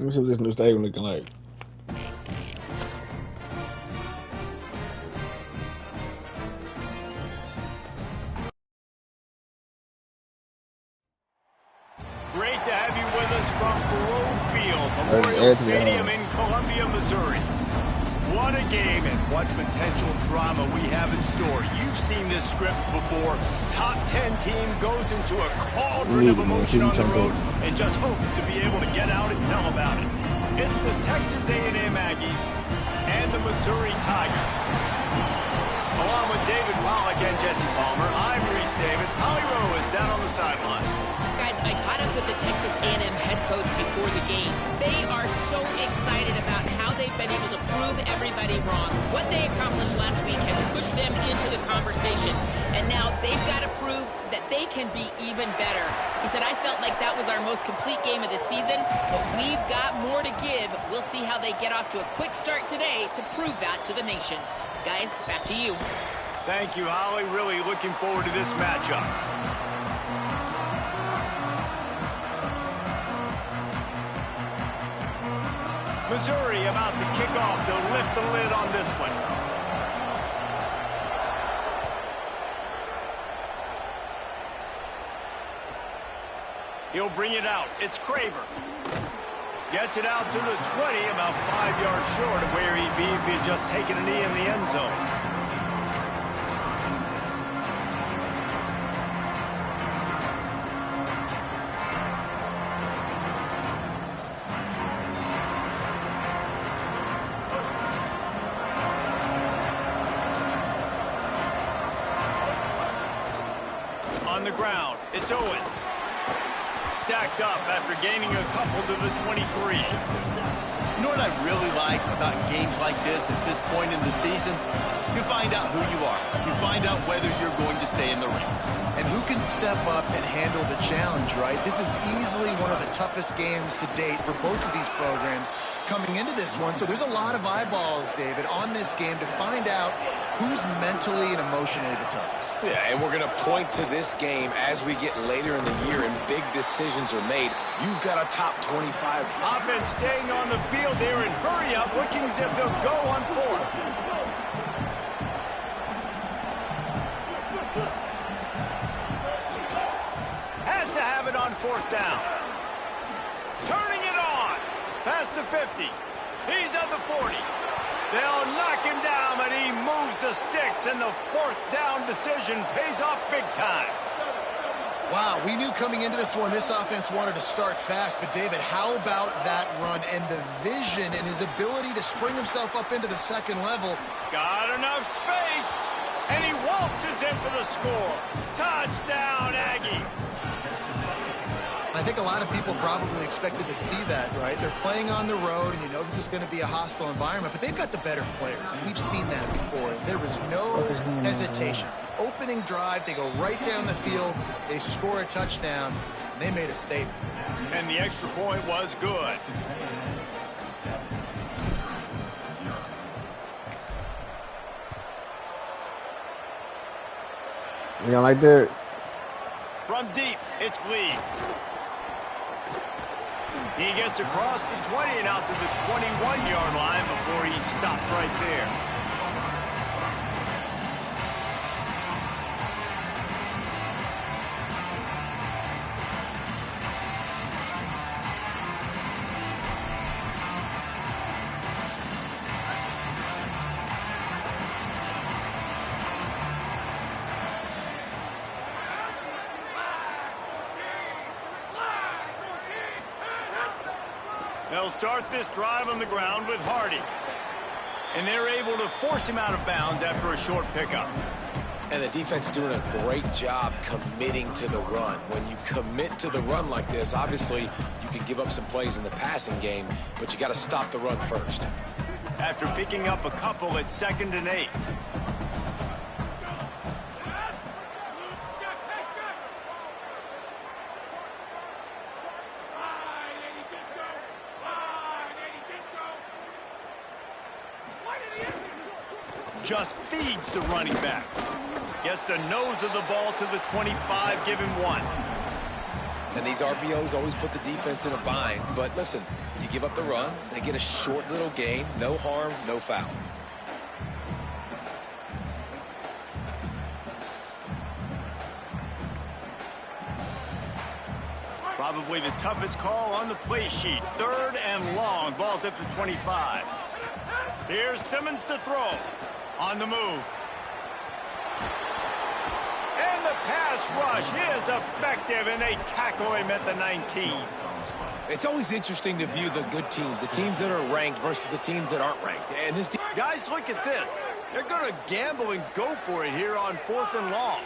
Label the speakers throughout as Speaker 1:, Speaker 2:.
Speaker 1: me see what this new stadium looking like.
Speaker 2: Great to have you with us from Faroe Field, Memorial Stadium in Columbia, Missouri. What a game and what potential drama we have in store. You've seen this script before. Top 10 team goes into a cauldron of emotion on the road and just hopes to be able to get out and tell about it. It's the Texas A&M Aggies and the Missouri Tigers. Along with David Wallach and Jesse Palmer, I'm Reese Davis. Holly Rowe is down on the sideline.
Speaker 3: Guys, I caught up with the Texas A&M head coach before the game. They are so excited about how they've been able to prove everybody wrong. What they accomplished last week has pushed them into the conversation, and now they've got to prove that they can be even better. He said, I felt like that was our most complete game of the season, but we've got more to give. We'll see how they get off to a quick start today to prove that to the nation. Guys, back to you.
Speaker 2: Thank you, Holly. Really looking forward to this matchup. Missouri about to kick off to lift the lid on this one. He'll bring it out. It's Craver. Gets it out to the 20, about 5 yards short of where he'd be if he had just taken a knee in the end zone. On the ground, it's Owens. Stacked up after gaining a couple to the 23.
Speaker 4: You know what I really like about games like this at this point in the season? You find out who you are. You find out whether you're going to stay in the race.
Speaker 5: And who can step up and handle the challenge, right? This is easily one of the toughest games to date for both of these programs coming into this one. So there's a lot of eyeballs, David, on this game to find out who's mentally and emotionally the toughest.
Speaker 6: Yeah, and we're going to point to this game as we get later in the year and big decisions are made. You've got a top 25.
Speaker 2: Offense staying on the field there and hurry up, looking as if they'll go on fourth. Has to have it on fourth down. Turning it on. Past the 50. He's at the 40. They'll knock him down, but he moves the sticks, and the fourth down decision pays off big time.
Speaker 5: Wow, we knew coming into this one, this offense wanted to start fast, but David, how about that run and the vision and his ability to spring himself up into the second level?
Speaker 2: Got enough space, and he waltzes in for the score. Touchdown, Aggies.
Speaker 5: I think a lot of people probably expected to see that, right? They're playing on the road, and you know this is going to be a hostile environment, but they've got the better players, and we've seen that before. There was no hesitation. Opening drive, they go right down the field, they score a touchdown, and they made a statement.
Speaker 2: And the extra point was good.
Speaker 1: You don't like that?
Speaker 2: From deep, it's Lee. He gets across the 20 and out to the 21-yard line before he stops right there. They'll start this drive on the ground with Hardy. And they're able to force him out of bounds after a short pickup.
Speaker 6: And the defense doing a great job committing to the run. When you commit to the run like this, obviously you can give up some plays in the passing game, but you got to stop the run first.
Speaker 2: After picking up a couple at 2nd and 8. Just feeds the running back. Gets the nose of the ball to the 25, give him 1.
Speaker 6: And these RPOs always put the defense in a bind. But listen, you give up the run, they get a short little gain, no harm, no foul.
Speaker 2: Probably the toughest call on the play sheet. 3rd and long. Ball's at the 25. Here's Simmons to throw. On the move. And the pass rush is effective, and they tackle him at the 19.
Speaker 6: It's always interesting to view the good teams, the teams that are ranked versus the teams that aren't ranked. And this
Speaker 2: guys, look at this. They're going to gamble and go for it here on 4th and long.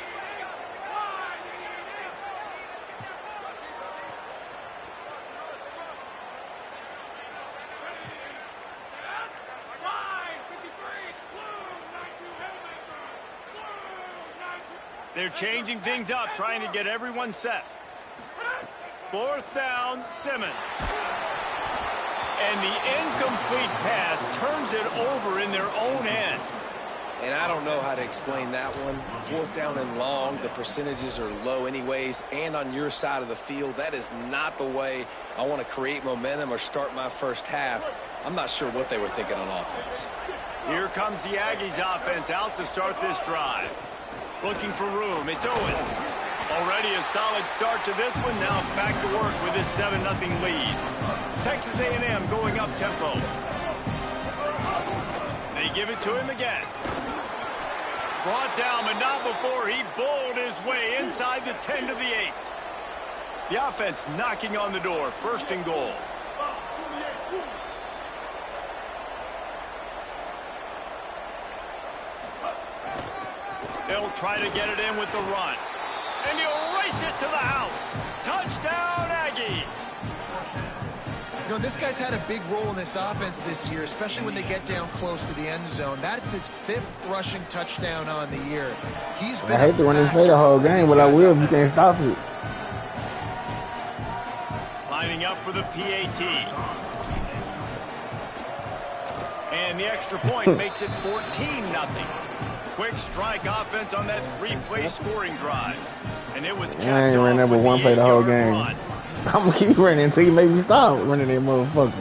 Speaker 2: They're changing things up, trying to get everyone set. 4th down, Simmons. And the incomplete pass turns it over in their own end.
Speaker 6: And I don't know how to explain that one. 4th down and long, the percentages are low anyways. And on your side of the field, that is not the way I want to create momentum or start my first half. I'm not sure what they were thinking on offense.
Speaker 2: Here comes the Aggies offense out to start this drive. Looking for room, it's Owens. Already a solid start to this one, now back to work with this 7-0 lead. Texas A&M going up tempo. They give it to him again. Brought down, but not before he bowled his way inside the 10 to the 8. The offense knocking on the door, 1st and goal. They'll try to get it in with the run. And he'll race it to the house. Touchdown, Aggies.
Speaker 5: You know, this guy's had a big role in this offense this year, especially when they get down close to the end zone. That's his 5th rushing touchdown on the year. He's been
Speaker 1: I hate to run and play the whole game, but I will if you can't stop it.
Speaker 2: Lining up for the PAT. And the extra point makes it 14-0. Quick strike offense on that 3-play scoring drive. And it was capped
Speaker 1: I ain't ran number 1 play the whole game.
Speaker 2: Run.
Speaker 1: I'm gonna keep running until you make me stop running that motherfucker.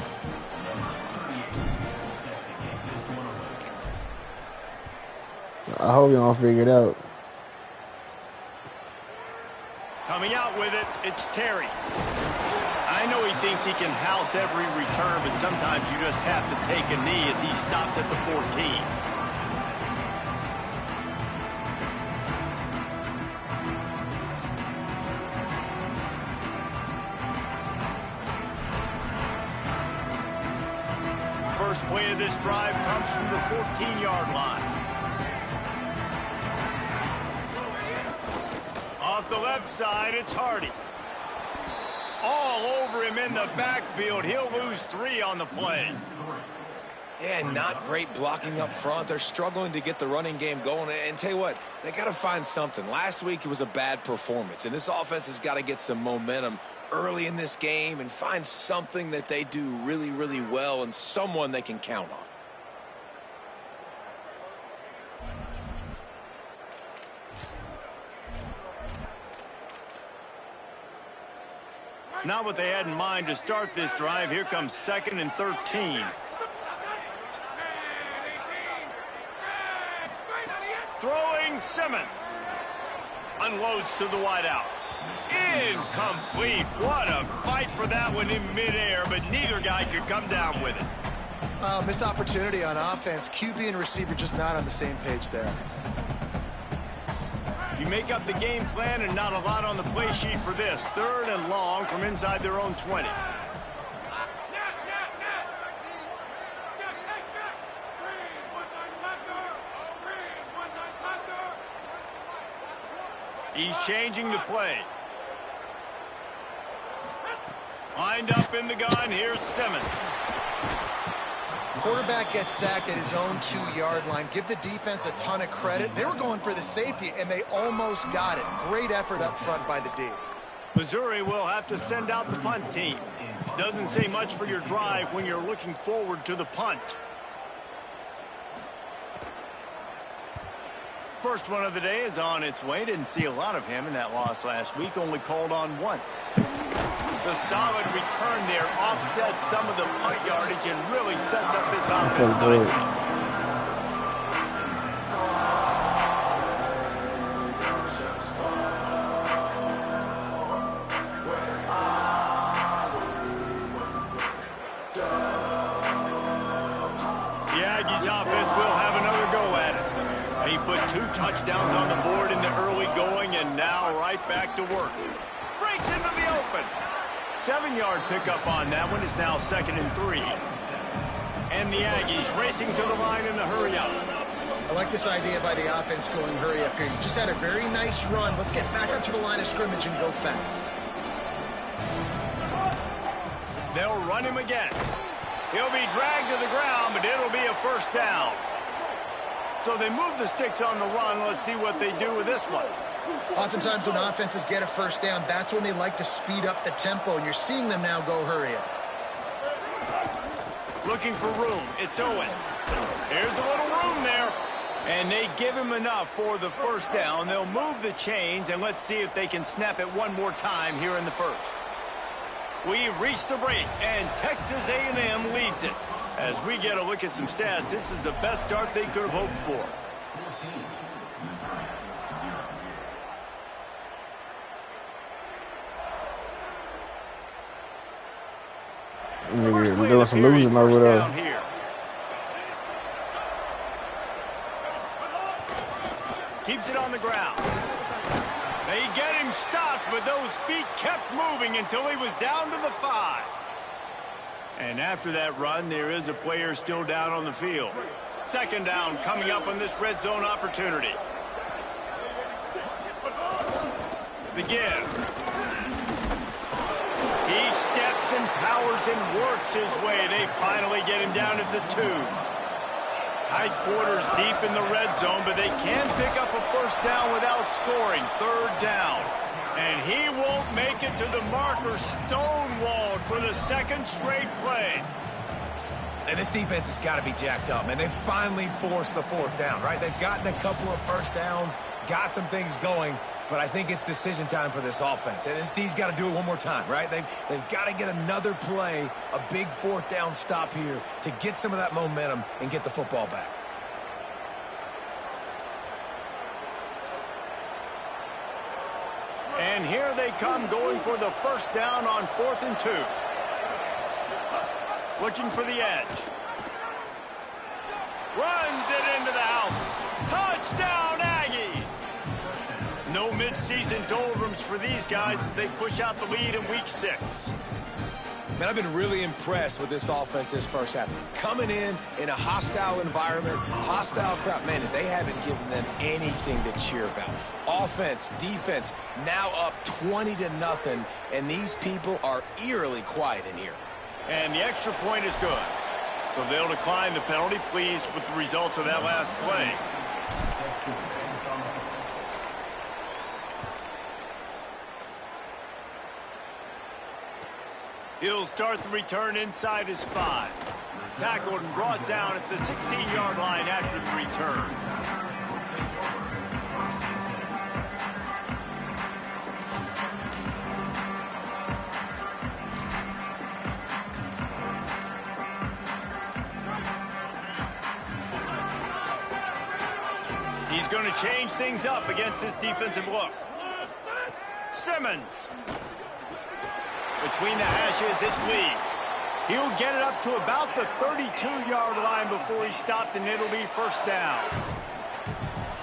Speaker 1: I hope you don't figure it out.
Speaker 2: Coming out with it, it's Terry. I know he thinks he can house every return, but sometimes you just have to take a knee as he stopped at the 14. First play of this drive comes from the 14-yard line. Off the left side, it's Hardy. All over him in the backfield. He'll lose 3 on the play.
Speaker 6: Yeah, not great blocking up front. They're struggling to get the running game going. And tell you what, they got to find something. Last week it was a bad performance, and this offense has got to get some momentum early in this game and find something that they do really, really well and someone they can count on.
Speaker 2: Not what they had in mind to start this drive. Here comes 2nd and 13. Throwing Simmons. Unloads to the wideout. Incomplete. What a fight for that one in midair, but neither guy could come down with it.
Speaker 5: Missed opportunity on offense. QB and receiver just not on the same page there.
Speaker 2: You make up the game plan and not a lot on the play sheet for this. 3rd and long from inside their own 20. He's changing the play. Lined up in the gun. Here's Simmons.
Speaker 5: Quarterback gets sacked at his own 2-yard line. Give the defense a ton of credit. They were going for the safety, and they almost got it. Great effort up front by the D.
Speaker 2: Missouri will have to send out the punt team. Doesn't say much for your drive when you're looking forward to the punt. First one of the day is on its way. Didn't see a lot of him in that loss last week. Only called on once. The solid return there offsets some of the punt yardage and really sets up this offense nicely. He put 2 touchdowns on the board in the early going, and now right back to work. Breaks into the open. 7-yard pickup on that one is now 2nd and 3. And the Aggies racing to the line in the hurry up.
Speaker 5: I like this idea by the offense going hurry up here. You just had a very nice run. Let's get back up to the line of scrimmage and go fast.
Speaker 2: They'll run him again. He'll be dragged to the ground, but it'll be a first down. So they move the sticks on the run. Let's see what they do with this one.
Speaker 5: Oftentimes when offenses get a first down, that's when they like to speed up the tempo, and you're seeing them now go hurry up.
Speaker 2: Looking for room. It's Owens. Here's a little room there. And they give him enough for the first down. They'll move the chains, and let's see if they can snap it one more time here in the first. We reach the break, and Texas A&M leads it. As we get a look at some stats, this is the best start they could have hoped for.
Speaker 1: We're doing some losing over there.
Speaker 2: Here. Keeps it on the ground. They get him stopped, but those feet kept moving until he was down to the 5. And after that run, there is a player still down on the field. 2nd down coming up on this red zone opportunity. The give. He steps and powers and works his way. They finally get him down at the 2. Tight quarters deep in the red zone, but they can pick up a first down without scoring. 3rd down. And he won't make it to the marker, stonewalled for the 2nd straight play.
Speaker 6: And this defense has got to be jacked up, man. They finally forced the 4th down, right? They've gotten a couple of first downs, got some things going, but I think it's decision time for this offense. And this D's got to do it one more time, right? They've got to get another play, a big 4th down stop here to get some of that momentum and get the football back.
Speaker 2: And here they come, going for the first down on 4th and 2. Looking for the edge. Runs it into the house. Touchdown, Aggies! No midseason doldrums for these guys as they push out the lead in week 6.
Speaker 6: Man, I've been really impressed with this offense this first half. Coming in a hostile environment, hostile crowd, man, they haven't given them anything to cheer about. Offense, defense, now up 20-0, and these people are eerily quiet in here.
Speaker 2: And the extra point is good. So they'll decline the penalty, pleased with the results of that last play. He'll start the return inside his 5. Tackled and brought down at the 16-yard line after the return. He's going to change things up against this defensive look. Simmons. Between the hashes, it's Lee. He'll get it up to about the 32-yard line before he stopped, and it'll be first down.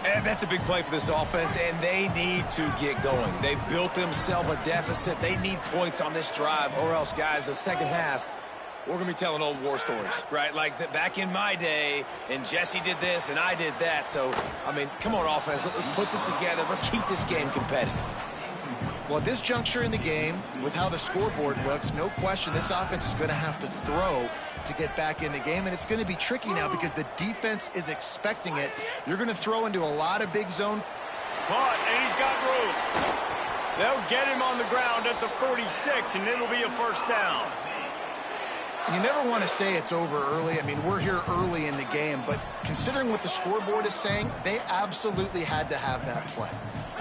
Speaker 6: And that's a big play for this offense, and they need to get going. They've built themselves a deficit. They need points on this drive, or else, guys, the second half, we're going to be telling old war stories, right? Like back in my day, and Jesse did this, and I did that. So, I mean, come on, offense. Let's put this together. Let's keep this game competitive.
Speaker 5: Well, at this juncture in the game, with how the scoreboard looks, no question this offense is going to have to throw to get back in the game, and it's going to be tricky now because the defense is expecting it. You're going to throw into a lot of big zone.
Speaker 2: Caught, and he's got room. They'll get him on the ground at the 46, and it'll be a first down.
Speaker 5: You never want to say it's over early. I mean, we're here early in the game, but considering what the scoreboard is saying, they absolutely had to have that play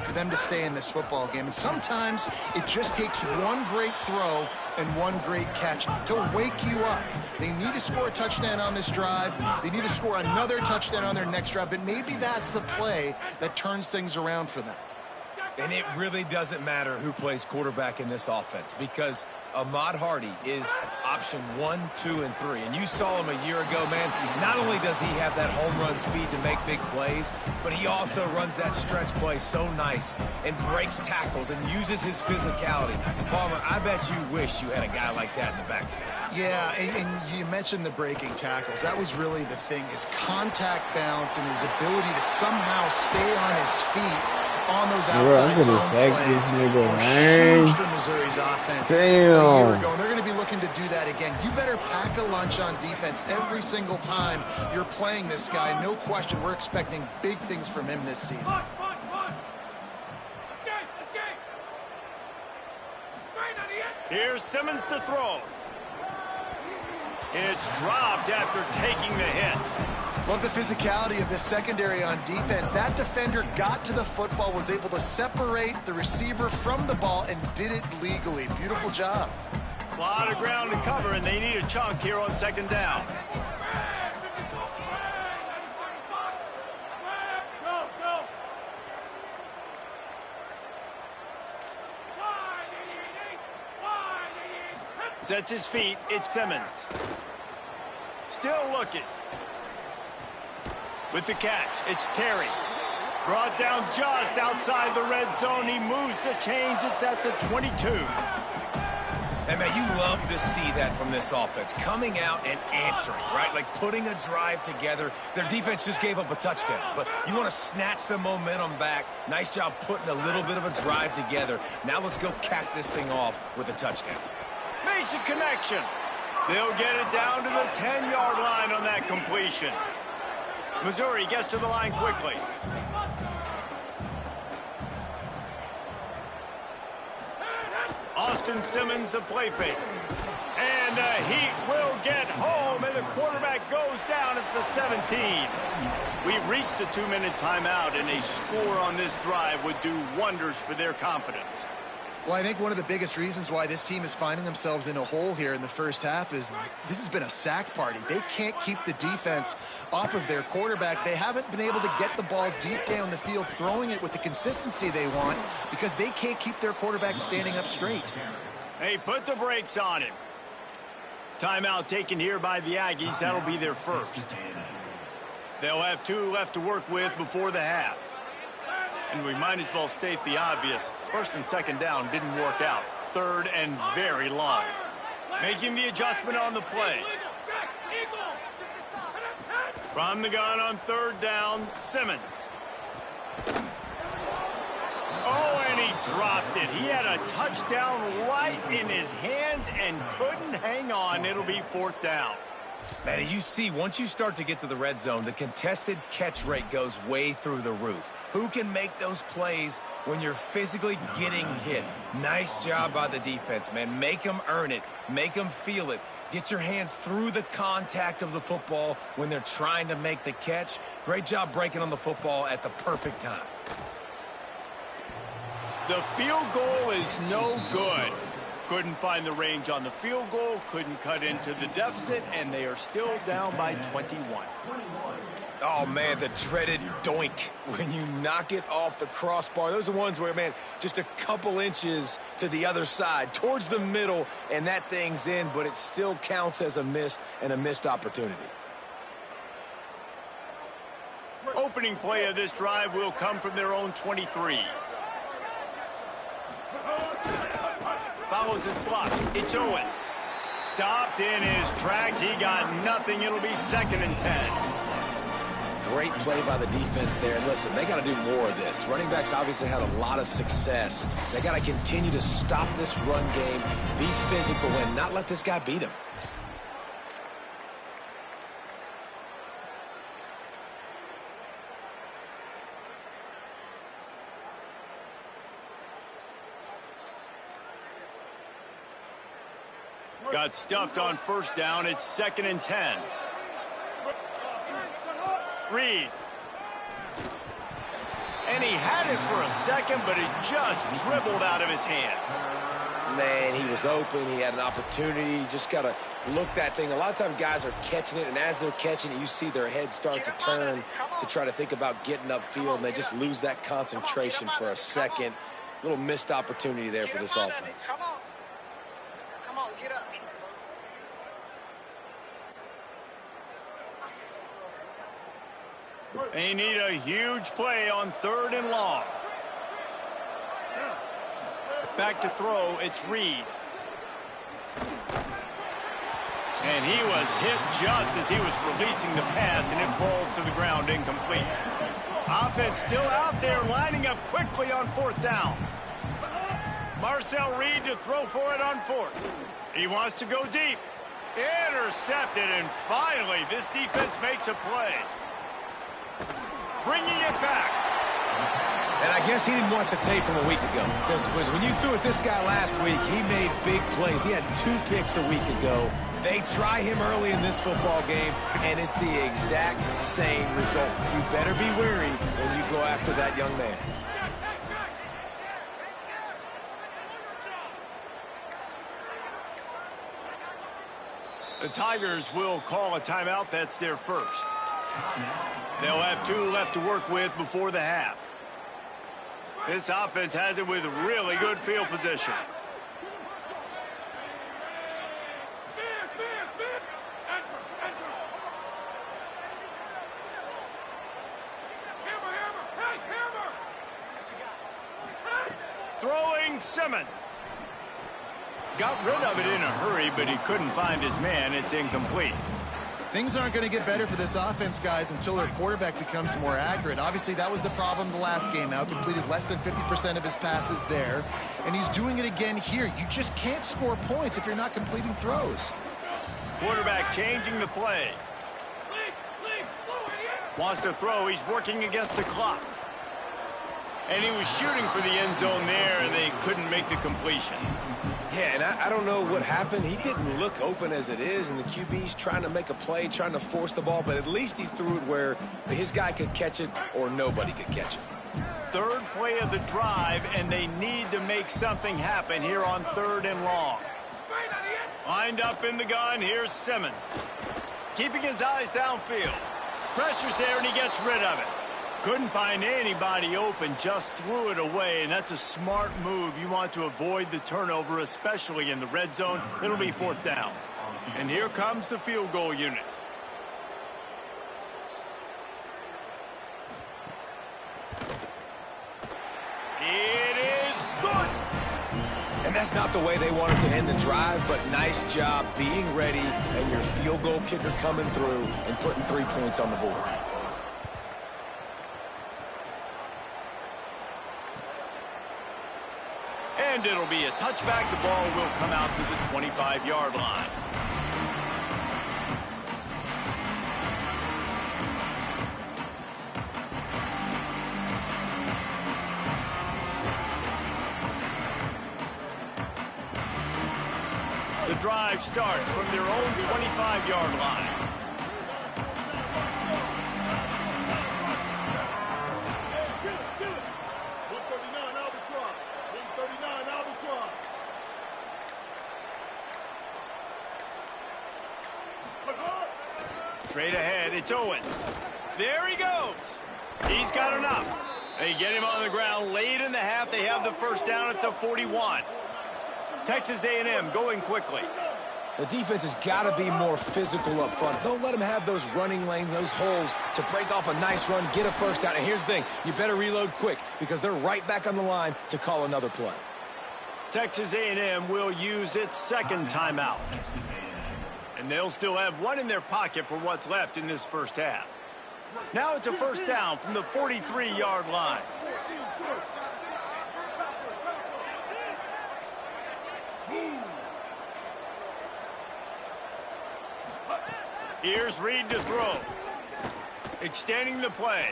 Speaker 5: for them to stay in this football game. And sometimes it just takes one great throw and one great catch to wake you up. They need to score a touchdown on this drive. They need to score another touchdown on their next drive, but maybe that's the play that turns things around for them.
Speaker 6: And it really doesn't matter who plays quarterback in this offense because Ahmad Hardy is option 1, 2, and 3. And you saw him a year ago, man. Not only does he have that home run speed to make big plays, but he also runs that stretch play so nice and breaks tackles and uses his physicality. Palmer, I bet you wish you had a guy like that in the backfield.
Speaker 5: Yeah, and you mentioned the breaking tackles. That was really the thing, his contact balance and his ability to somehow stay on his feet on those outside zone plays were huge for Missouri's offense a year ago. And they're going to be looking to do that again. You better pack a lunch on defense every single time you're playing this guy. No question, we're expecting big things from him this season.
Speaker 2: Here's Simmons to throw. It's dropped after taking the hit.
Speaker 5: Love the physicality of this secondary on defense. That defender got to the football, was able to separate the receiver from the ball, and did it legally. Beautiful job.
Speaker 2: A lot of ground to cover, and they need a chunk here on second down. Sets his feet. It's Simmons. Still looking. With the catch, it's Terry. Brought down just outside the red zone. He moves the chains. It's at the 22.
Speaker 6: And, man, you love to see that from this offense. Coming out and answering, right? Like putting a drive together. Their defense just gave up a touchdown. But you want to snatch the momentum back. Nice job putting a little bit of a drive together. Now let's go cap this thing off with a touchdown.
Speaker 2: Makes a connection. They'll get it down to the 10-yard line on that completion. Missouri gets to the line quickly. Austin Simmons, the play fake. And the Heat will get home, and the quarterback goes down at the 17. We've reached the 2-minute timeout, and a score on this drive would do wonders for their confidence.
Speaker 5: Well, I think one of the biggest reasons why this team is finding themselves in a hole here in the first half is this has been a sack party. They can't keep the defense off of their quarterback. They haven't been able to get the ball deep down the field, throwing it with the consistency they want because they can't keep their quarterback standing up straight.
Speaker 2: Hey, put the brakes on him. Timeout taken here by the Aggies. That'll be their first. They'll have 2 left to work with before the half. And we might as well state the obvious. First and second down didn't work out. Third and very long. Making the adjustment on the play. From the gun on third down, Simmons. Oh, and he dropped it. He had a touchdown right in his hands and couldn't hang on. It'll be fourth down.
Speaker 6: Man, as you see, once you start to get to the red zone, the contested catch rate goes way through the roof. Who can make those plays when you're physically getting hit? Nice job by the defense, man. Make them earn it. Make them feel it. Get your hands through the contact of the football when they're trying to make the catch. Great job breaking on the football at the perfect time.
Speaker 2: The field goal is no good. Couldn't find the range on the field goal, couldn't cut into the deficit, and they are still down by 21.
Speaker 6: Oh, man, the dreaded doink when you knock it off the crossbar. Those are ones where, man, just a couple inches to the other side, towards the middle, and that thing's in, but it still counts as a missed opportunity.
Speaker 2: Opening play of this drive will come from their own 23. Follows his block. It's Owens. Stopped in his tracks. He got nothing. It'll be 2nd and 10.
Speaker 6: Great play by the defense there. And listen, they got to do more of this. Running backs obviously had a lot of success. They got to continue to stop this run game, be physical, and not let this guy beat him.
Speaker 2: Got stuffed on first down. It's 2nd and 10. Reed. And he had it for a second, but it just dribbled out of his hands.
Speaker 6: Man, he was open. He had an opportunity. You just got to look that thing. A lot of times guys are catching it, and as they're catching it, you see their head start to turn to try to think about getting upfield, and they just lose that concentration for a second. Little missed opportunity there for this offense.
Speaker 7: Come on, get up.
Speaker 2: They need a huge play on 3rd and long. Back to throw, it's Reed. And he was hit just as he was releasing the pass, and it falls to the ground incomplete. Offense still out there, lining up quickly on 4th down. Marcel Reed to throw for it on 4th. He wants to go deep. Intercepted, and finally this defense makes a play. Bringing it back.
Speaker 6: And I guess he didn't watch the tape from a week ago. Because when you threw at this guy last week, he made big plays. He had 2 picks a week ago. They try him early in this football game, and it's the exact same result. You better be wary when you go after that young man.
Speaker 2: The Tigers will call a timeout. That's their first. They'll have 2 left to work with before the half. This offense has it with really good field position. Throwing Simmons. Got rid of it in a hurry, but he couldn't find his man. It's incomplete.
Speaker 5: Things aren't going to get better for this offense, guys, until their quarterback becomes more accurate. Obviously, that was the problem the last game out. Completed less than 50% of his passes there. And he's doing it again here. You just can't score points if you're not completing throws.
Speaker 2: Quarterback changing the play. Wants to throw. He's working against the clock. And he was shooting for the end zone there, and they couldn't make the completion.
Speaker 6: Yeah, and I don't know what happened. He didn't look open as it is, and the QB's trying to make a play, trying to force the ball, but at least he threw it where his guy could catch it or nobody could catch it.
Speaker 2: 3rd play of the drive, and they need to make something happen here on 3rd and long. Lined up in the gun, here's Simmons. Keeping his eyes downfield. Pressure's there, and he gets rid of it. Couldn't find anybody open, just threw it away, and that's a smart move. You want to avoid the turnover, especially in the red zone. It'll be 4th down. And here comes the field goal unit. It is good!
Speaker 6: And that's not the way they wanted to end the drive, but nice job being ready and your field goal kicker coming through and putting 3 points on the board.
Speaker 2: And it'll be a touchback. The ball will come out to the 25-yard line. The drive starts from their own 25-yard line. Straight ahead, it's Owens. There he goes. He's got enough. They get him on the ground late in the half. They have the first down at the 41. Texas A&M going quickly.
Speaker 6: The defense has got to be more physical up front. Don't let them have those running lanes, those holes to break off a nice run, get a first down. And here's the thing, you better reload quick because they're right back on the line to call another play.
Speaker 2: Texas A&M will use its 2nd timeout. And they'll still have 1 in their pocket for what's left in this first half. Now it's a first down from the 43-yard line. Here's Reed to throw. Extending the play.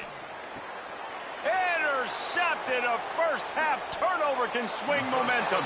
Speaker 2: Intercepted. A first half turnover can swing momentum.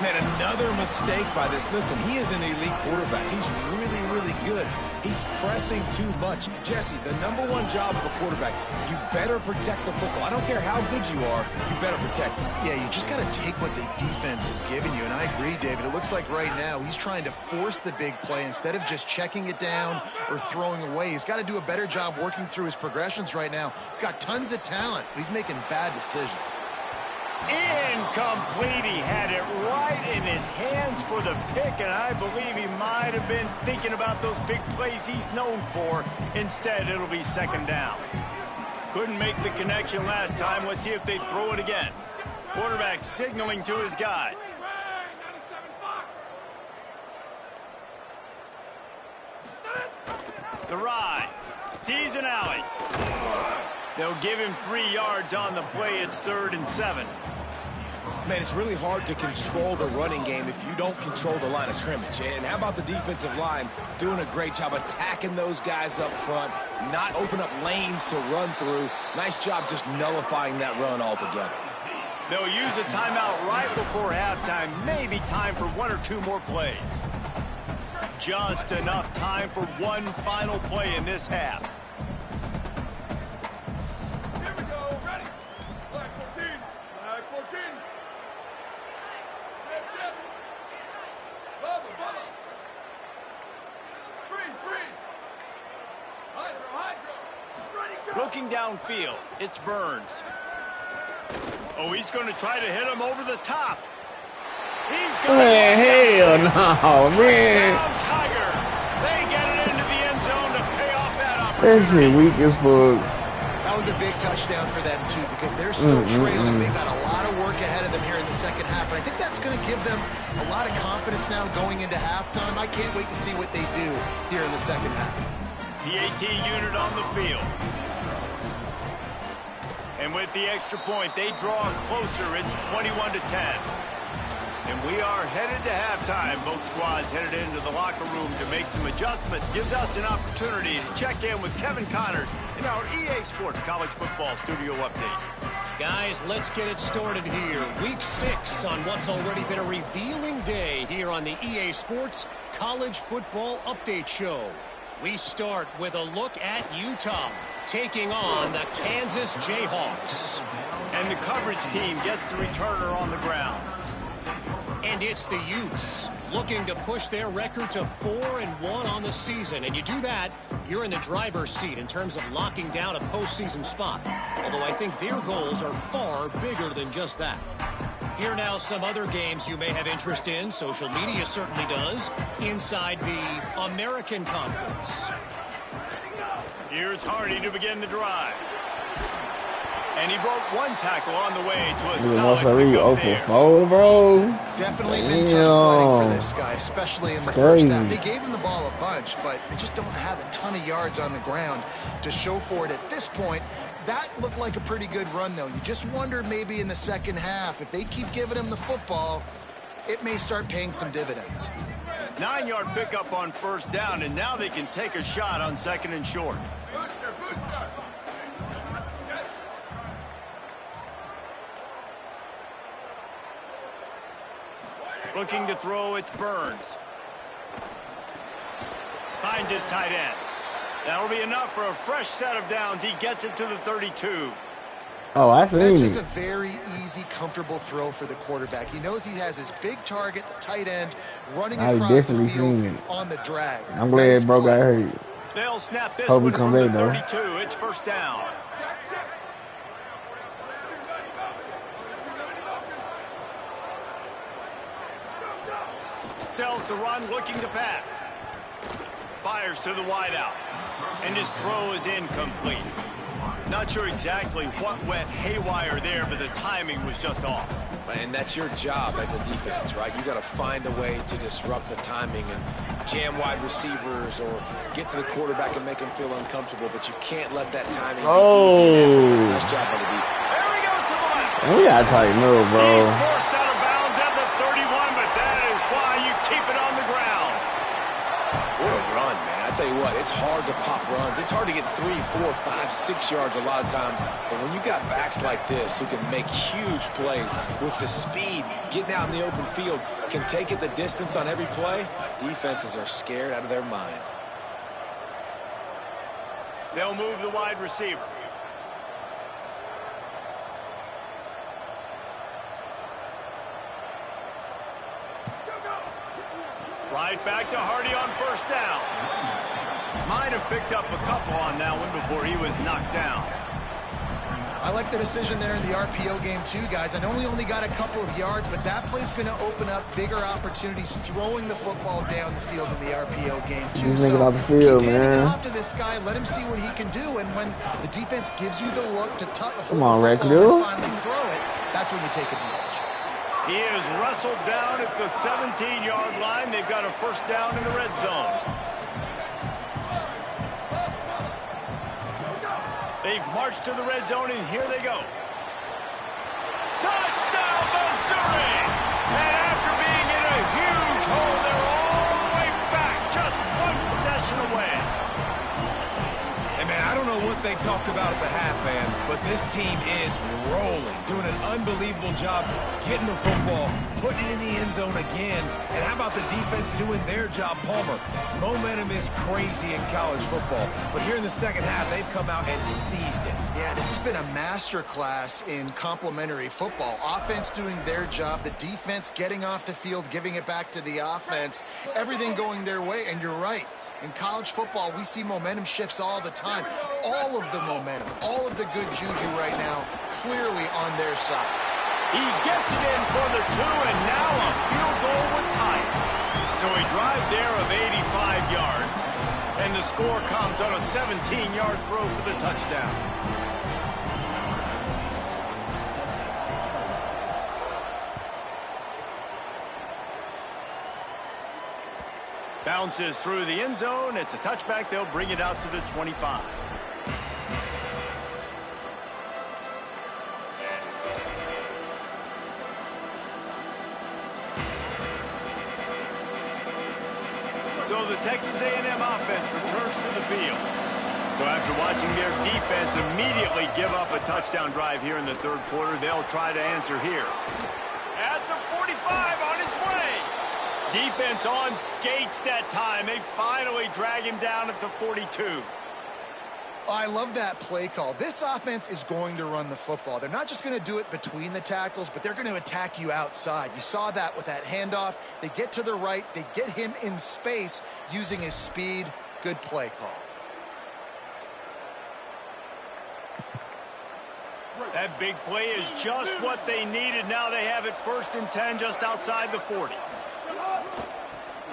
Speaker 6: Man, another mistake by this. Listen, he is an elite quarterback. He's really, really good. He's pressing too much. Jesse, the #1 job of a quarterback, you better protect the football. I don't care how good you are, you better protect it.
Speaker 5: Yeah, you just got to take what the defense is giving you, and I agree, David. It looks like right now he's trying to force the big play instead of just checking it down or throwing away. He's got to do a better job working through his progressions right now. He's got tons of talent, but he's making bad decisions.
Speaker 2: Incomplete. He had it right in his hands for the pick, and I believe he might have been thinking about those big plays he's known for. Instead, it'll be second down. Couldn't make the connection last time. Let's see if they throw it again. Quarterback signaling to his guys. The ride. Sees an alley. They'll give him 3 yards on the play. It's 3rd and 7.
Speaker 6: Man, it's really hard to control the running game if you don't control the line of scrimmage. And how about the defensive line doing a great job attacking those guys up front, not open up lanes to run through. Nice job just nullifying that run altogether.
Speaker 2: They'll use a timeout right before halftime. Maybe time for 1 or 2 more plays. Just enough time for one final play in this half. Looking downfield, it's Burns. Oh, he's going to try to hit him over the top. He's got
Speaker 1: hell no, man.
Speaker 2: Tiger. They get it into the end zone to pay off that
Speaker 1: That
Speaker 2: opportunity.
Speaker 1: shit weak as fuck.
Speaker 5: That was a big touchdown for them, too, because they're still trailing. They've got a lot of work ahead of them here in the second half, but I think that's going to give them a lot of confidence now going into halftime. I can't wait to see what they do here in the second half.
Speaker 2: The AT unit on the field. And with the extra point, they draw closer. It's 21-10. And we are headed to halftime. Both squads headed into the locker room to make some adjustments. Gives us an opportunity to check in with Kevin Connors in our EA Sports College Football Studio Update.
Speaker 8: Guys, let's get it started here. Week 6 on what's already been a revealing day here on the EA Sports College Football Update Show. We start with a look at Utah taking on the Kansas Jayhawks.
Speaker 2: And the coverage team gets the returner on the ground.
Speaker 8: And it's the Utes looking to push their record to 4-1 on the season. And you do that, you're in the driver's seat in terms of locking down a postseason spot. Although I think their goals are far bigger than just that. Here now some other games you may have interest in. Social media certainly does. Inside the American Conference.
Speaker 2: Here's Hardy to begin the drive. And he broke one tackle on the way to a solid pickup there.
Speaker 1: Bro.
Speaker 5: Definitely been tough sledding for this guy, especially in the first half. They gave him the ball a bunch, but they just don't have a ton of yards on the ground to show for it at this point. That looked like a pretty good run, though. You just wonder maybe in the second half, if they keep giving him the football, it may start paying some dividends.
Speaker 2: 9-yard pickup on first down, and now they can take a shot on 2nd and short. Looking to throw, it's Burns. Finds his tight end. That'll be enough for a fresh set of downs. He gets it to the 32.
Speaker 1: Oh, I see.
Speaker 5: That's just a very easy, comfortable throw for the quarterback. He knows he has his big target, the tight end, running across the field on the drag.
Speaker 1: I'm glad bro got hurt.
Speaker 2: They'll snap this
Speaker 1: Hope
Speaker 2: one
Speaker 1: he
Speaker 2: from
Speaker 1: come
Speaker 2: the
Speaker 1: back,
Speaker 2: 32. It's first down. Sells to run, looking to pass. Fires to the wideout. And his throw is incomplete. Not sure exactly what went haywire there, but the timing was just off.
Speaker 6: And that's your job as a defense, right? You got to find a way to disrupt the timing and jam wide receivers or get to the quarterback and make him feel uncomfortable, but you can't let that timing be easy. Nice job by the defense.
Speaker 2: There he goes to the left.
Speaker 1: We gotta tighten up, bro.
Speaker 2: He's forced out of bounds at the 31, but that is why you keep it on the ground.
Speaker 6: What a run, man. I tell you what, it's hard to pop runs. It's hard to get 3, 4, 5, 6 yards a lot of times. But when you got backs like this who can make huge plays with the speed, getting out in the open field, can take it the distance on every play, defenses are scared out of their mind.
Speaker 2: They'll move the wide receiver. Right back to Hardy on first down. Might have picked up a couple on that one before he was knocked down.
Speaker 5: I like the decision there in the RPO game too, guys. I know he only got a couple of yards, but that play's going to open up bigger opportunities throwing the football down the field in the RPO game too.
Speaker 1: He's
Speaker 5: So
Speaker 1: off the field,
Speaker 5: keep handing it
Speaker 1: man.
Speaker 5: off to this guy. Let him see what he can do. And when the defense gives you the look to hold
Speaker 1: on,
Speaker 5: the
Speaker 1: Rick,
Speaker 5: football
Speaker 1: dude.
Speaker 5: and finally throw it, that's when you take advantage.
Speaker 2: He is wrestled down at the 17-yard line. They've got a first down in the red zone. They've marched to the red zone, and here they go. Touchdown, Missouri! And after being in a huge hole, they're all the way back, just one possession away.
Speaker 6: And, man, I don't know what they talked about at the half, man, but this team is rolling, doing an unbelievable job getting the football, putting it in the end zone again. And how about the defense doing their job, Palmer? Momentum is crazy in college football, but here in the second half, they've come out and seized it.
Speaker 5: Yeah, this has been a masterclass in complementary football. Offense doing their job, the defense getting off the field, giving it back to the offense, everything going their way, and you're right. In college football, we see momentum shifts all the time. All of the momentum, all of the good juju right now, clearly on their side.
Speaker 2: He gets it in for the 2, and now a field goal would tie it. So a drive there of 85 yards, and the score comes on a 17-yard throw for the touchdown. Bounces through the end zone. It's a touchback. They'll bring it out to the 25. So the Texas A&M offense returns to the field. So after watching their defense immediately give up a touchdown drive here in the third quarter, they'll try to answer here. At the 45 on his way. Defense on skates that time. They finally drag him down at the 42.
Speaker 5: I love that play call. This offense is going to run the football. They're not just going to do it between the tackles, but they're going to attack you outside. You saw that with that handoff. They get to the right. They get him in space using his speed. Good play call.
Speaker 2: That big play is just what they needed. Now they have it 1st and 10 just outside the 40.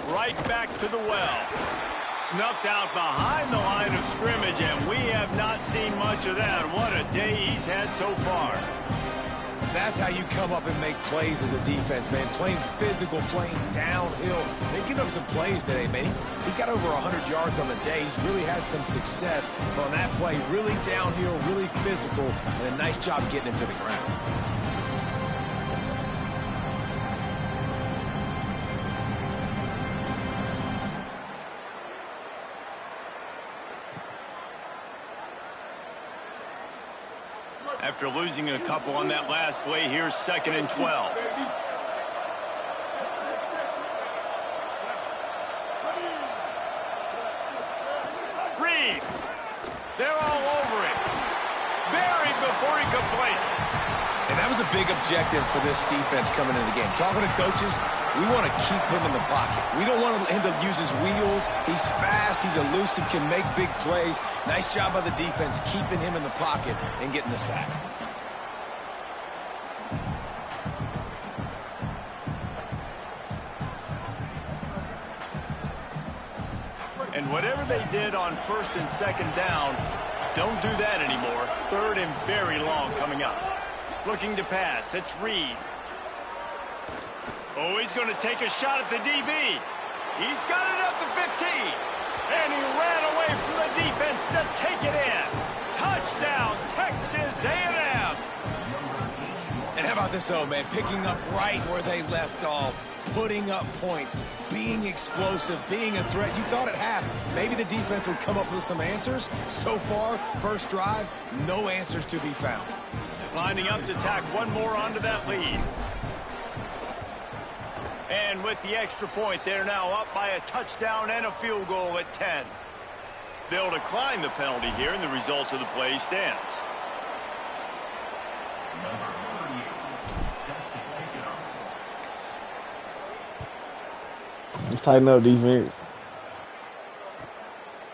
Speaker 2: Right back to the well. Snuffed out behind the line of scrimmage, and we have not seen much of that. What a day he's had so far.
Speaker 6: That's how you come up and make plays as a defense, man. Playing physical, playing downhill. They give up some plays today, man. He's got over 100 yards on the day. He's really had some success on that play. Really downhill, really physical, and a nice job getting him to the ground.
Speaker 2: After losing a couple on that last play, here's 2nd and 12. Reed. They're all over him. Buried before he could blink.
Speaker 6: And that was a big objective for this defense coming into the game. Talking to coaches, we want to keep him in the pocket. We don't want him to use his wheels. He's fast, he's elusive, can make big plays. Nice job by the defense keeping him in the pocket and getting the sack.
Speaker 2: And whatever they did on 1st and 2nd down, don't do that anymore. 3rd and very long coming up. Looking to pass. It's Reed. Oh, he's going to take a shot at the DB. He's got it at the 15. And he ran away from the defense to take it in. Touchdown, Texas A&M.
Speaker 6: And how about this, though, man? Picking up right where they left off. putting up points, being explosive, being a threat. You thought at half maybe the defense would come up with some answers. So far, first drive, no answers to be found.
Speaker 2: Lining up to tack one more onto that lead. And with the extra point, they're now up by a touchdown and a field goal at 10. They'll decline the penalty here, and the result of the play stands.
Speaker 1: Let's tighten up defense.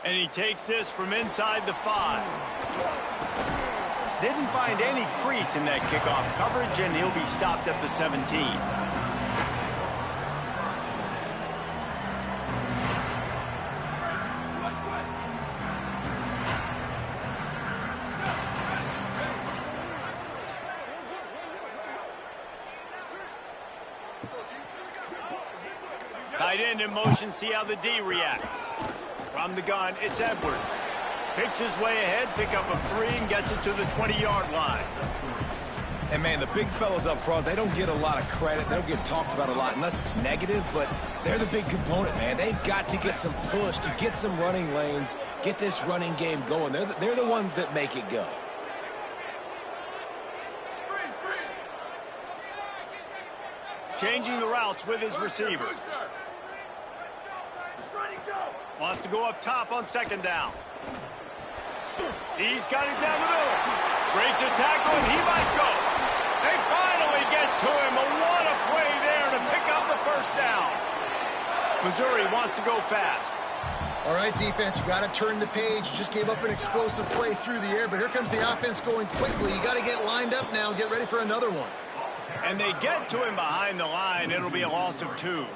Speaker 2: And he takes this from inside the 5. Didn't find any crease in that kickoff coverage, and he'll be stopped at the 17. Tight end in motion, see how the D reacts. From the gun, it's Edwards. Picks his way ahead, pick up a 3, and gets it to the 20-yard line.
Speaker 6: And, man, the big fellas up front, they don't get a lot of credit. They don't get talked about a lot unless it's negative, but they're the big component, man. They've got to get some push, to get some running lanes, get this running game going. They're the ones that make it go.
Speaker 2: Changing the routes with his receivers. Wants to go up top on second down. He's got it down the middle. Breaks a tackle, and he might go. They finally get to him. What a play there to pick up the first down. Missouri wants to go fast.
Speaker 5: All right, defense, you got to turn the page. You just gave up an explosive play through the air, but here comes the offense going quickly. You got to get lined up now and get ready for another one.
Speaker 2: And they get to him behind the line. It'll be a loss of 2.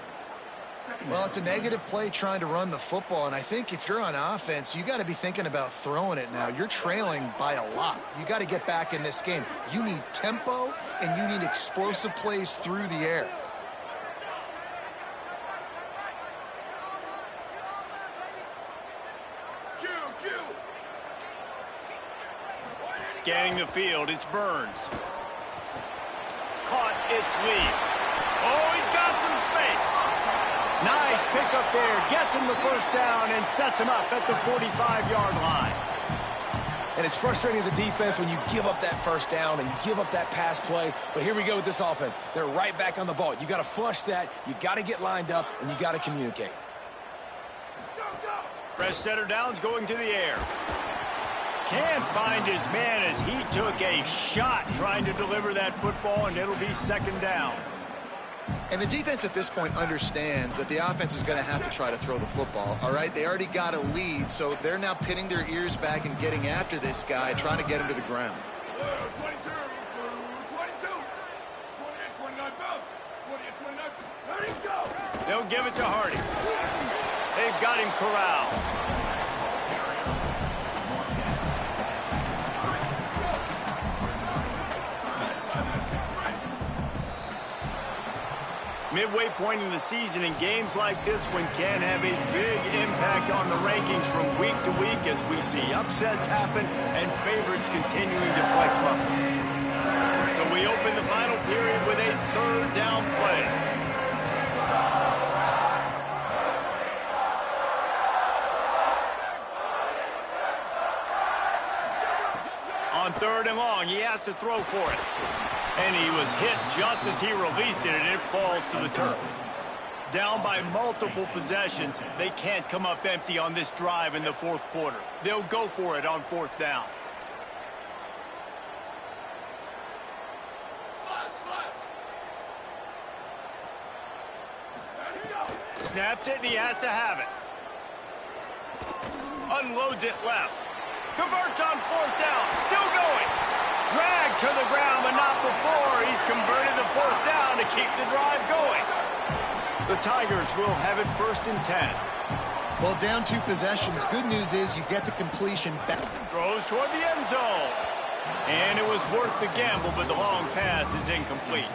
Speaker 5: Well, it's a negative play trying to run the football, and I think if you're on offense, you got to be thinking about throwing it now. You're trailing by a lot. You got to get back in this game. You need tempo, and you need explosive plays through the air.
Speaker 2: Scanning the field, it's Burns. Caught, it's Lee. Oh, he's got some space. Nice pickup there. Gets him the first down and sets him up at the 45-yard line.
Speaker 6: And it's frustrating as a defense when you give up that first down and you give up that pass play. But here we go with this offense. They're right back on the ball. You got to flush that. You got to get lined up, and you got to communicate.
Speaker 2: Fresh setter downs going to the air. Can't find his man as he took a shot trying to deliver that football, and it'll be second down.
Speaker 5: And the defense at this point understands that the offense is going to have to try to throw the football, all right? They already got a lead, so they're now pinning their ears back and getting after this guy, trying to get him to the ground.
Speaker 9: 22, 28, 29 bounce, 28, 29, let him go!
Speaker 2: They'll give it to Hardy. They've got him corralled. Midway point in the season, in games like this one can have a big impact on the rankings from week to week as we see upsets happen and favorites continuing to flex muscle. So we open the final period with a third down play. On third and long, he has to throw for it. And he was hit just as he released it, and it falls to the turf. Down by multiple possessions, they can't come up empty on this drive in the fourth quarter. They'll go for it on fourth down. Snaps it, and he has to have it. Unloads it left. Converts on fourth down. Still going. Dragged to the ground, but not before. He's converted the fourth down to keep the drive going. The Tigers will have it first and 10.
Speaker 5: Well, down 2 possessions. Good news is you get the completion back.
Speaker 2: Throws toward the end zone. And it was worth the gamble, but the long pass is incomplete.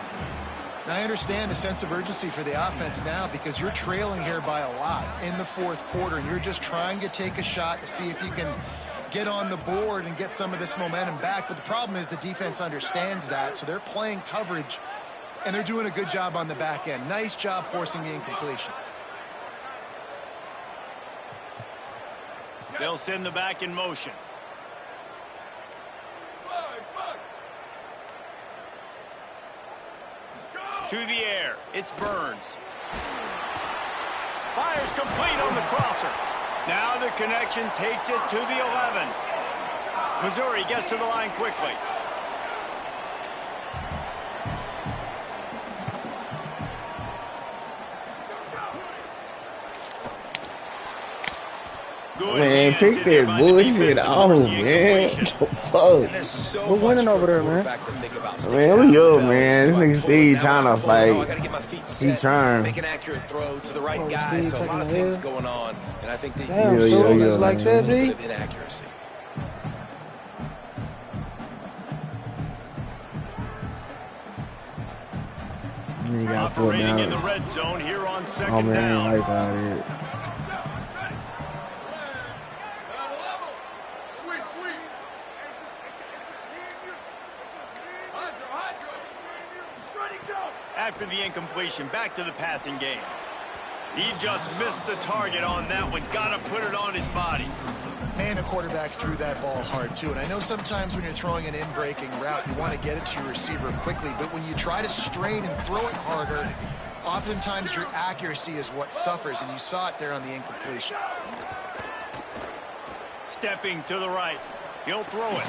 Speaker 5: Now, I understand the sense of urgency for the offense now because you're trailing here by a lot in the fourth quarter, and you're just trying to take a shot to see if you can get on the board and get some of this momentum back. But the problem is the defense understands that, so they're playing coverage And they're doing a good job on the back end. Nice job forcing the incompletion.
Speaker 2: They'll send the back in motion. To the air. It's Burns. Fires complete on the crosser. Now the connection takes it to the 11. Missouri gets to the line quickly.
Speaker 1: Man, take that bullshit off, man. Fuck.
Speaker 6: So
Speaker 1: We're winning over there, man.
Speaker 6: Man,
Speaker 1: we up, man. This nigga Steve trying to fight. He trying.
Speaker 6: Make an accurate throw to the right guy. So a lot of things going on, and I think that
Speaker 1: like that,
Speaker 6: a little bit of inaccuracy.
Speaker 2: Operating in the red zone here on second down.
Speaker 1: Like that.
Speaker 2: After the incompletion, back to the passing game. He just missed the target on that one. Got to put it on his body.
Speaker 5: And a quarterback threw that ball hard, too. And I know sometimes when you're throwing an in-breaking route, you want to get it to your receiver quickly. But when you try to strain and throw it harder, oftentimes your accuracy is what suffers. And you saw it there on the incompletion.
Speaker 2: Stepping to the right. He'll throw it.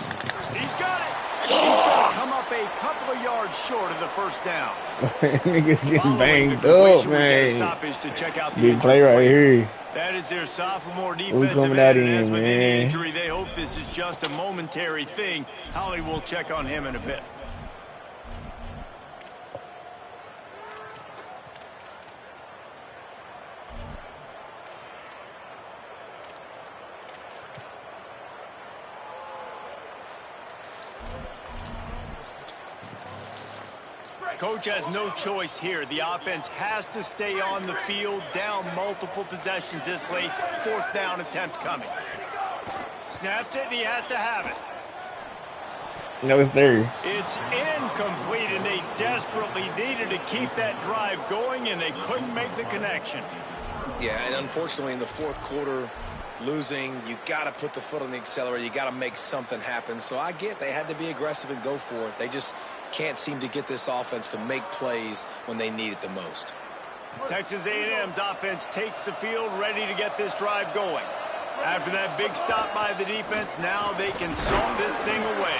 Speaker 2: He's got it. He's going to come up a couple of yards short of the first down.
Speaker 1: Niggas getting banged up, man.
Speaker 2: Stoppage to check out the
Speaker 1: big play right here.
Speaker 2: That is their sophomore defensive end, and as with any injury, they hope this is just a momentary thing. Holly will check on him in a bit. Coach has no choice here. The offense has to stay on the field, down multiple possessions this late. Fourth down attempt coming. Snaps it, and he has to have it.
Speaker 1: No, it's there.
Speaker 2: It's incomplete, and they desperately needed to keep that drive going, and they couldn't make the connection.
Speaker 6: Yeah, and unfortunately in the fourth quarter, losing, you got to put the foot on the accelerator. You got to make something happen. So I get they had to be aggressive and go for it. They just can't seem to get this offense to make plays when they need it the most.
Speaker 2: Texas A&M's offense takes the field, ready to get this drive going. After that big stop by the defense, now they can saw this thing away.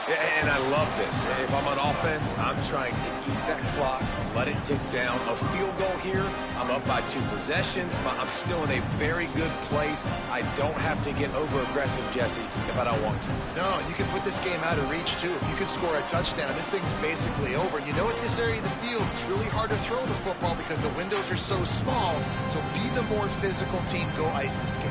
Speaker 6: And I love this. If I'm on offense, I'm trying to eat that clock, let it tick down. A field goal here, I'm up by 2 possessions, but I'm still in a very good place. I don't have to get over-aggressive, Jesse, if I don't want to.
Speaker 5: No, and you can put this game out of reach, too. If you can score a touchdown, this thing's basically over. You know, at this area of the field, it's really hard to throw the football because the windows are so small. So be the more physical team. Go ice this game.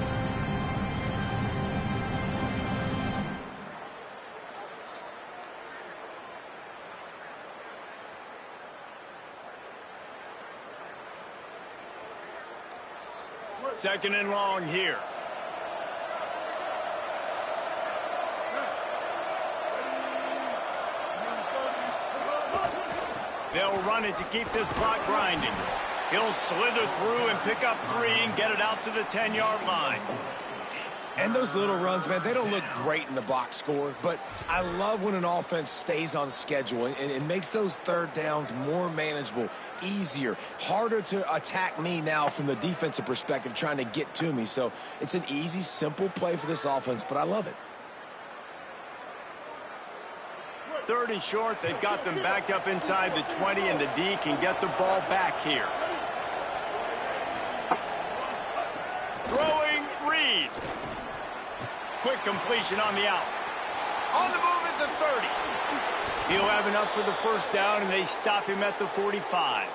Speaker 2: Second and long here. They'll run it to keep this clock grinding. He'll slither through and pick up 3 and get it out to the 10-yard line.
Speaker 6: And those little runs, man, they don't look great in the box score, but I love when an offense stays on schedule and it makes those third downs more manageable, easier, harder to attack me now from the defensive perspective trying to get to me. So it's an easy, simple play for this offense, but I love it.
Speaker 2: Third and short, they've got them backed up inside the 20, and the D can get the ball back here. Throwing Reed. Quick completion on the out. On the move at the 30. He'll have enough for the first down, and they stop him at the 45.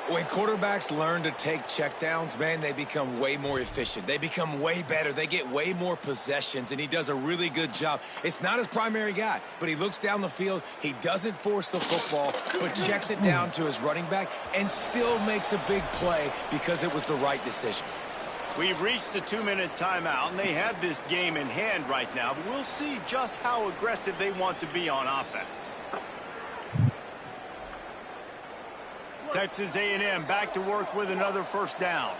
Speaker 6: When quarterbacks learn to take checkdowns, man, they become way more efficient. They become way better. They get way more possessions, and he does a really good job. It's not his primary guy, but he looks down the field. He doesn't force the football, but checks it down to his running back and still makes a big play because it was the right decision.
Speaker 2: We've reached the 2-minute timeout, and they have this game in hand right now, but we'll see just how aggressive they want to be on offense. Texas A&M back to work with another first down.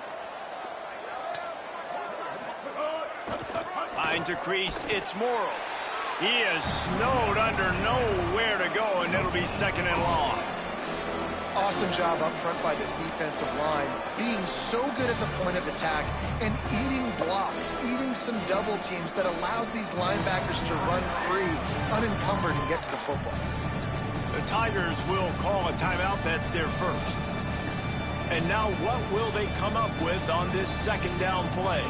Speaker 2: Finds a crease. It's Morrow. He is snowed under, nowhere to go, and it'll be 2nd and long.
Speaker 5: Awesome job up front by this defensive line, being so good at the point of attack and eating blocks, eating some double teams that allows these linebackers to run free, unencumbered, and get to the football.
Speaker 2: The Tigers will call a timeout. That's their first. And now what will they come up with on this 2nd down play?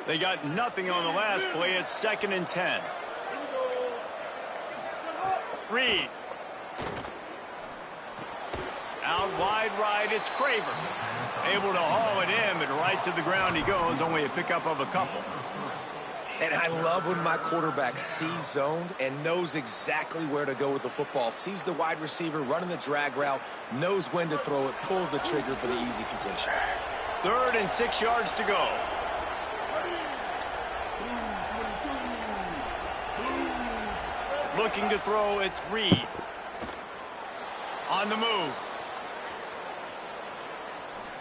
Speaker 2: They got nothing on the last play. It's 2nd and 10. Reed. Out wide right, it's Craver. Able to haul it in, but right to the ground he goes. Only a pickup of a couple.
Speaker 6: And I love when my quarterback sees zoned and knows exactly where to go with the football. Sees the wide receiver running the drag route, knows when to throw it, pulls the trigger for the easy completion.
Speaker 2: 3rd and 6 yards to go. Looking to throw, it's Reed. On the move.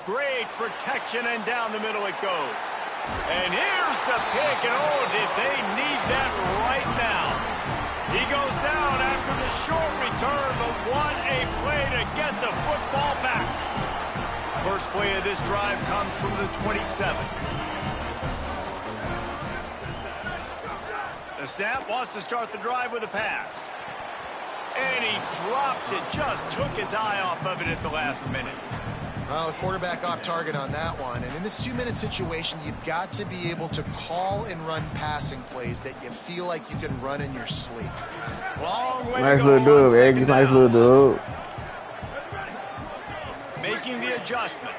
Speaker 2: Great protection, and down the middle it goes. And here's the pick, and oh, did they need that right now. He goes down after the short return, but what a play to get the football back. First play of this drive comes from the 27. The snap wants to start the drive with a pass. And he drops it. Just took his eye off of it at the last minute.
Speaker 5: Well, the quarterback off target on that one. And in this 2-minute situation, you've got to be able to call and run passing plays that you feel like you can run in your sleep.
Speaker 2: Long way
Speaker 1: Nice
Speaker 2: to go
Speaker 1: little dude, Egg. Nice little dude.
Speaker 2: Making the adjustment.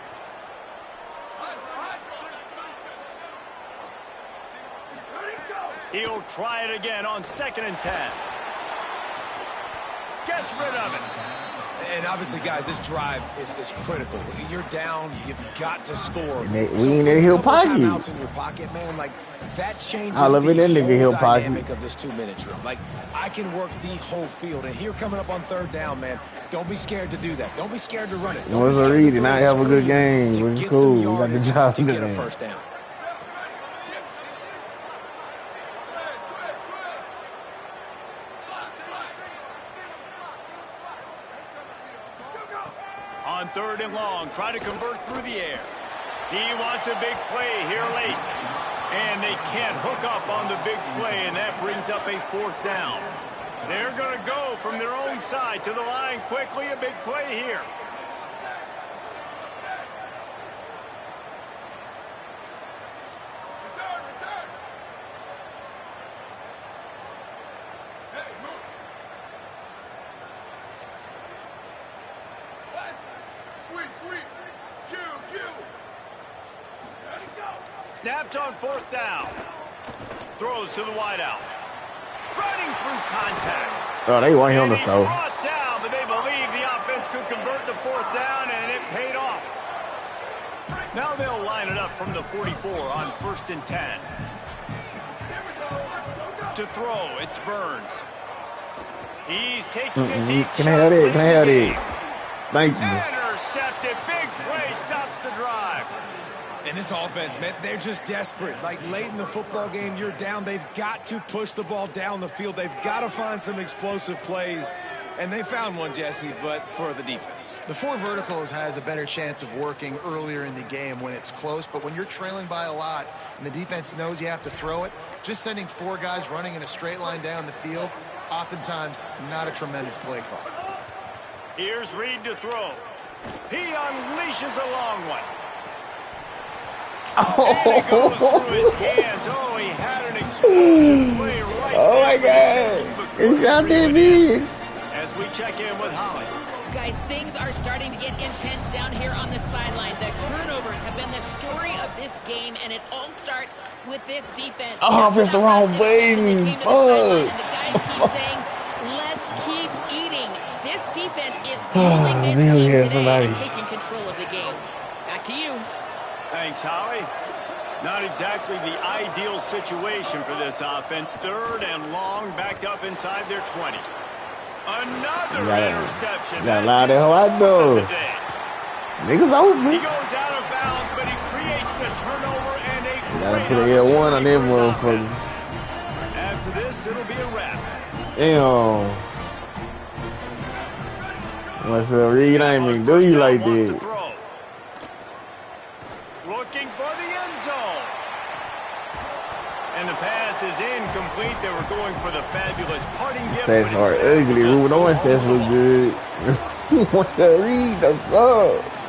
Speaker 2: He'll try it again on 2nd and 10. Gets rid of it.
Speaker 6: And obviously, guys, this drive is critical. You're down, you've got to score.
Speaker 1: We in the heel pocket.
Speaker 6: Timeouts in your pocket, man, like that changes
Speaker 1: I love it in the
Speaker 6: whole
Speaker 1: heel
Speaker 6: dynamic
Speaker 1: pocket.
Speaker 6: of this 2-minute drill. Like, I can work the whole field, and here coming up on 3rd down, man, don't be scared to do that. Don't be scared to run it.
Speaker 1: It was a read, and I have a good game. It was cool. We got the job
Speaker 6: to get a
Speaker 1: done.
Speaker 6: first down.
Speaker 2: On 3rd and long, try to convert through the air. He wants a big play here late. And they can't hook up on the big play, and that brings up a 4th down. They're going to go from their own side to the line quickly. A big play here. Snapped on 4th down. Throws to the wideout. Running through contact.
Speaker 1: Oh, they want him
Speaker 2: And
Speaker 1: to
Speaker 2: he's
Speaker 1: throw.
Speaker 2: brought down, but they believe the offense could convert to 4th down, and it paid off. Now they'll line it up from the 44 on 1st and 10. To throw, it's Burns. He's taking a deep
Speaker 1: Can
Speaker 2: shot.
Speaker 1: I have it? Can I have
Speaker 2: late in the
Speaker 1: it?
Speaker 2: game.
Speaker 1: Thank you.
Speaker 2: Intercepted. Big play stops the drive.
Speaker 6: And this offense, man, they're just desperate. Like, late in the football game, you're down. They've got to push the ball down the field. They've got to find some explosive plays. And they found one, Jesse, but for the defense.
Speaker 5: The 4 verticals has a better chance of working earlier in the game when it's close, but when you're trailing by a lot and the defense knows you have to throw it, just sending 4 guys running in a straight line down the field, oftentimes not a tremendous play call.
Speaker 2: Here's Reed to throw. He unleashes a long one. And it goes through his hands. Oh, he had an explosive play right
Speaker 1: Oh
Speaker 2: there
Speaker 1: my
Speaker 2: for the
Speaker 1: God.
Speaker 2: taking, but
Speaker 1: He
Speaker 2: couldn't
Speaker 1: dropped
Speaker 2: reel
Speaker 1: it
Speaker 2: it
Speaker 1: in.
Speaker 2: As we check in with Holly.
Speaker 3: Guys, things are starting to get intense down here on the sideline. The turnovers have been the story of this game, and it all starts with this defense.
Speaker 1: Oh, I pressed the wrong
Speaker 3: They came
Speaker 1: button.
Speaker 3: to the sideline,
Speaker 1: Fuck.
Speaker 3: and the guys keep saying, let's defense is fueling this team today
Speaker 1: somebody.
Speaker 3: and taking control of the game. Back to you.
Speaker 2: Thanks, Howie. Not exactly the ideal situation for this offense. 3rd and long, backed up inside their 20. Another interception.
Speaker 1: Got a lot of hell I know. Niggas open.
Speaker 2: He goes out of bounds, but he creates the turnover and a
Speaker 1: Gotta put a L1 on them motherfuckers.
Speaker 2: After this, it'll be a wrap.
Speaker 1: Damn. What's up, Reed? I ain't even do you like that.
Speaker 2: Looking for the end zone. And the pass is incomplete. They were going for the fabulous parting gift.
Speaker 1: Stats are ugly. Ruben Owen stats look good. What's up, Reed? The fuck?